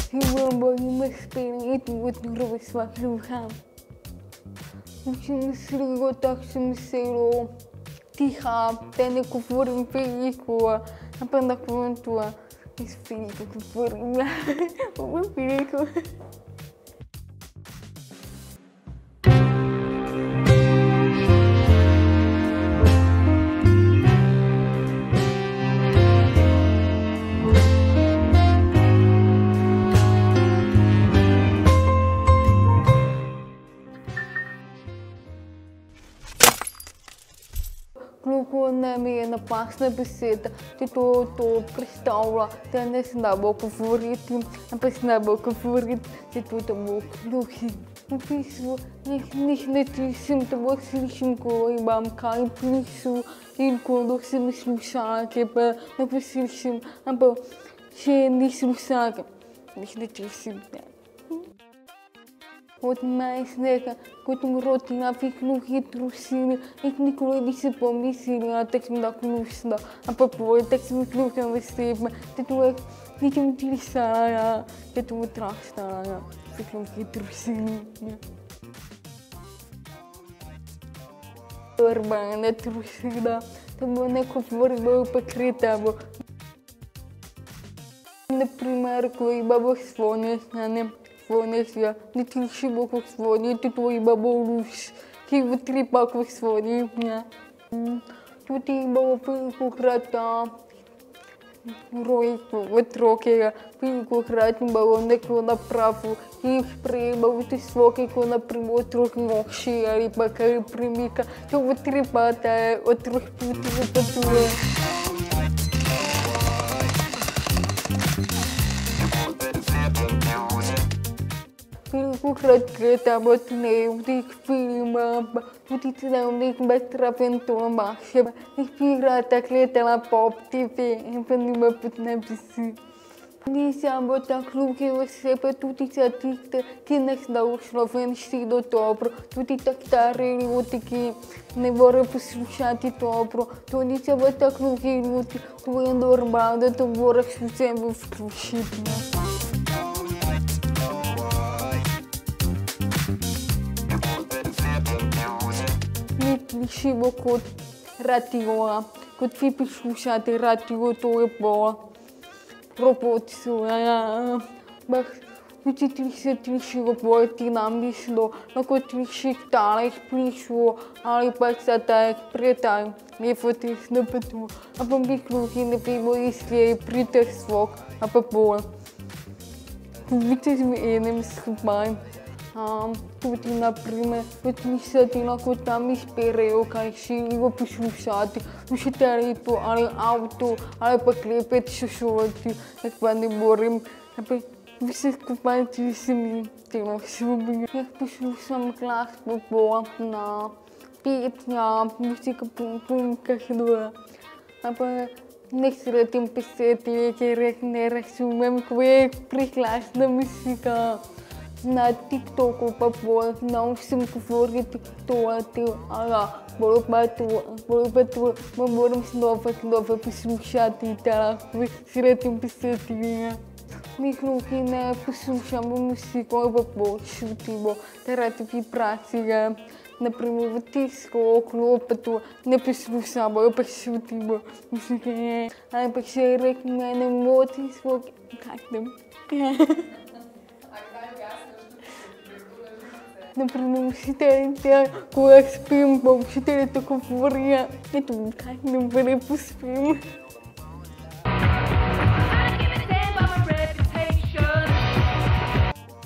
Hibang mas itu terus wakluhan. Mungkin seligo tak semisero tiha tene kufurin pelikua apa nak mentua espírito kufurin lah apa peliku. Клукона на пасна беседа, ти то представила, те не знабо говорити, а познабо говорити, ти то тому клухи. Написано, не тисим, тому слышим, коли бамка, и плюсу, и коли сим слушаки, па написим, або ще не слушаки, не тисим. От майснека, който роти на фиклухи трусини, и никой не се помисли, а так на клусна, а по так се клуха вестипа, тето е никим тилисара, тето му трастара, фиклухи трусини. Урбана трусина, тому не говоримо покритаво. Например, коли баба своня стане, Своня, не тиши боков своня, ти твои баба руш, ти вътре пак в своня. Тут и баба пилко храта, ройко, вътрокера, пилко храта, баба неко направо, и спре бабите своки, ко напримо трох ногши, али пак али примика, то вътре пата, отрох пути пътува. Kukrata bot ne udik filma udik na udik betra pentua mashe pirata kleta la pop tv penima putna bisi ni sambo ta kluke você pa tutti satikte tienes da usloven stido dobro tutti taktare utiki ne vorrei poslušati dobro to ni se pa ta kluke uti tu je normalno to vorrei sempre vključiti. Лишиво код ратиоа, код ви послушате ратио, то е по пропорция. Бах, учители се лишиво поети нам лишло, но код лиших талех пришло, али пак са таек претай, не фотих на пъту, а пъм биклухи не пиво излие притър свок, а по-по. Вите сме енем схупай. Tutti например, отмислят инако там изперео, кай си го послушати, слушате то, али ауто, али пък лепет шушовати, каква не борим, ви се купайте ви сами, тема си убили. Як послушам клас по на петня, музика пум-пум, кахдуа, не сретим песети, керек не разумем, кое прекрасна музика. На TikTok по não se говори това, боло пътува, маморам с нова послушати и тала, сретим писатия. Михлухи не послушам музика, по шутиво, тарати вибрация. Например, в тиско, около пътува, не послушам, по шутиво, музика е, а пък ще рекне не моти свок, как да. Например, учителите, когато спим, учителите говорят, ето как не бъде поспим.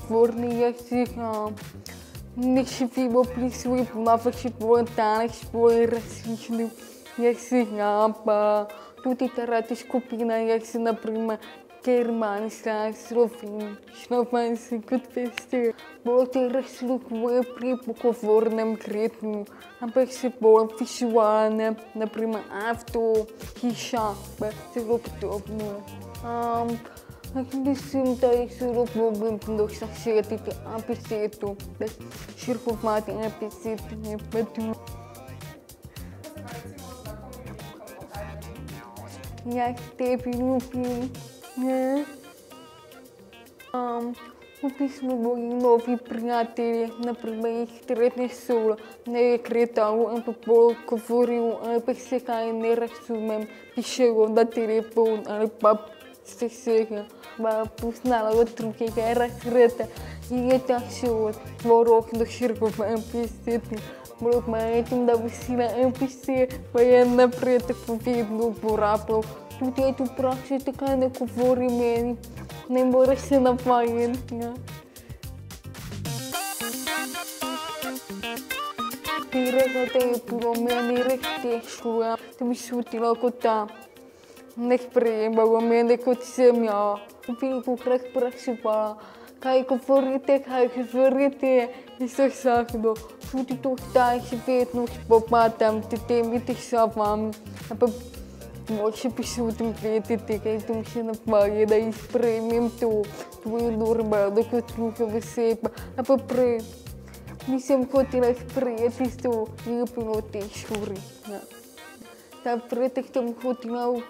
Говорния си, не ще ви близо и помаваше по-танък, по-различни. Я си тут и тарати скупина, я си, например, Германска, словенски кутвести. Болте разликувае при поговорном ритму, ампек се по-визуална, например, авто, хиша, всего подобного. Mislim, da je zelo pomembno, da se sjetite apesetu, da širkovati apeseti ne petu. Ja, tebi ljubim. Upismo boli novi prijatelji, naprimer jih tretne šole, ne je kretal, ampak bolj govoril, ampak se kaj ne razumem, pišejo na telefon ali pa se vsega. Pa poznala od drugega razreda in je tako od dvorok do širko v NPC. Bolj majetim, da bi si na NPC, pa je naprej tako vedno uporabljal. Tudi je tu praksi, tako ne govori meni. Ne more se navajati. Prvega te je bilo meni res težko, da bi se čutila kot ta. Ne sprejemalo mene kot sem, velikokrat spraševala, kaj govorite, in se vsakdo. Tudi to zdaj še vedno spopadam s temi težavami. Mogoče bi se odvedeti tega, da mi se navaja, da jih sprejmem to je normalno kot druga oseba. Ampak prej nisem hotela sprejeti to, je bilo težko res. Ta pretek sem hotela v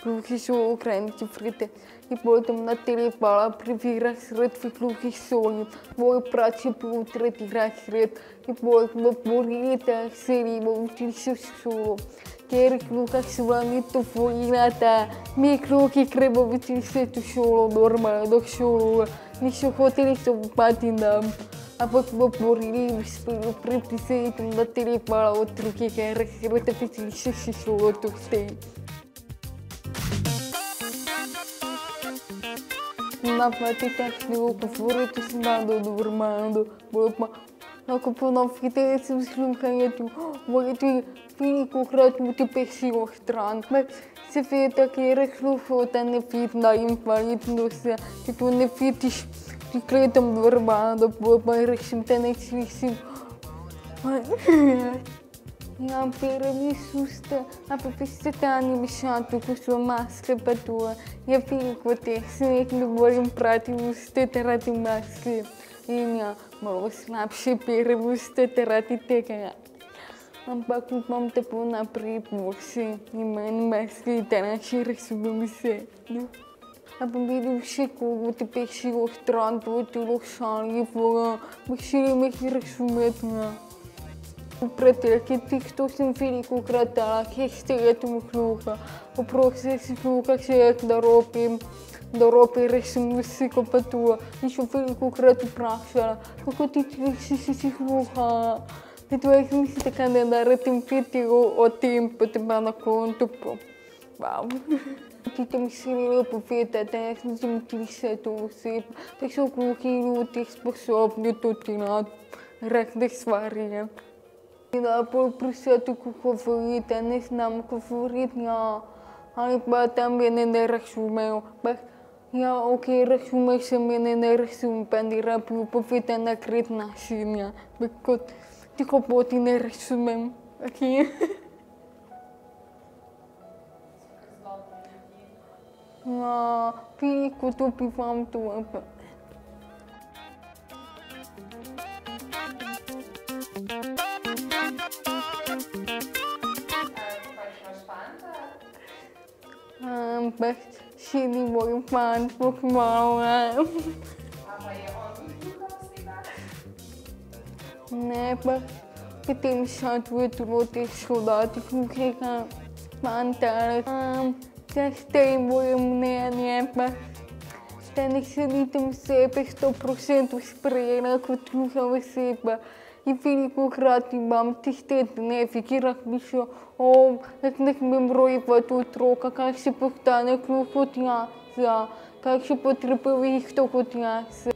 gluhi šoli ohraniti frite. In potem na televala prvi razred v gluhi šoli. Moj brat je bil tretji razred in potem v poletje selimo v tišjo šolo. Ker gluha šola ni dovolila, da mi gluhi gremo v tišjo šolo, normalno šolo. Niso hoteli zaupati nam. Ampak smo borili in uspeli priti na televala od drugega razreda v tišjo šolo do zdaj. Napadi takšno govoriti sem malo normalno, bolj pa lahko ponovite, da sem slušala tu, morate velikokrat tudi pešijo stran. Seveda, ker je slušal, da ne vidim na invalidnost, ki to ne vidiš, ti gledam normalno, bolj pa rečem, da ne slišim. Ja, prvi suste, ampak veste, da ni mišati, ko so maske pa to. Je veliko teh, se ne moram prati uste zaradi maske. In ja, malo slabše prvi uste zaradi tega. Ampak upam, da bo naprej boljše. Imam maske, da naši razumem vse. Ampak vidim še kogo te pešijo stran, to je telo šaljivo, šele me jih razumeti. V preteklih to sem velikokrat dala, ker ste jedli gluha. Oprosti si gluha, če je da robi rešim vsi, ko pa to. In še velikokrat vprašala, kako ti slišiš si gluha. Zato jaz mislim, da ne naredim video o tem, potem pa na koncu po. Wow. Ti mi si želeli povedati, da jaz nisem slišati oseb, da so gluhi ljudje sposobni tudi na razne stvari. Najbolj priseti, ko govorite, ne znam govoriti, ali pa da mene ne razumejo. Ja, ok, razumeš, se mene ne razumem, pa ne rabim povedati na gred način, kot tiho poti ne razumem. Ja, veliko dobivam to. Ampak še ni moj fant, pokmalo. Pa je on tudi druga oseba? Ne, pa potem šatuje tudi težko dati drugega fanta. Zdaj moje mnenje, pa da ne sedim sebe 100% sprejela kot druga oseba. In velikokrat imam tiste dnevi, kjer razmišljam, ne smem rojevati otroka, kaj se postane gluh kot jaz, kaj se potrebuje isto kot jaz.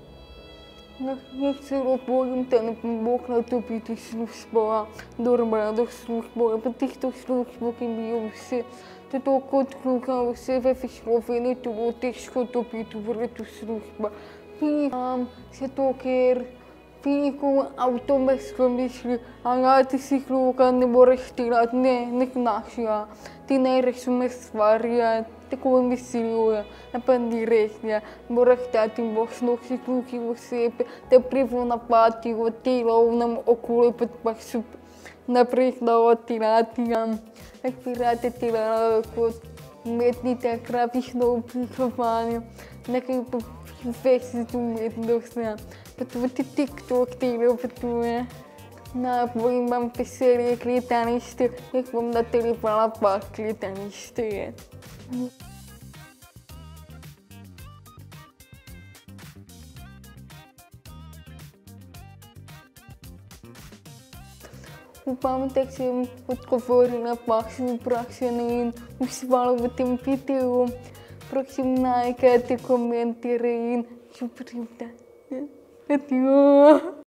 Jaz celo bojim, da ne bom mogla dobiti službo, normalno službo, pa tisto službo, ki mi jo vse. Zato kot druga oseba v Sloveniji to bo težko dobiti v redu službo. Zato ker veliko avtomatsko misli, ti si gluha, ne moreš delati, ne znaš, ti ne razumeš stvari, tako mislijo, pa ni res, moraš dati možnosti gluhi osebi, da prepoznavati v delovnem okolju, pa so naprej delati. Jaz bi rada delala kot umetnite grafično oblikovanje, nekaj pa več umetnosti, pa tudi TikTok deluje. Najbolj imam veselje gledališče, jih bom nadaljevala pa gledališče. Upam, da sem odgovorila vaše vprašanje in uživala v tem videu. Prosim, lajkajte, komentirajte in subscribite. Adijo.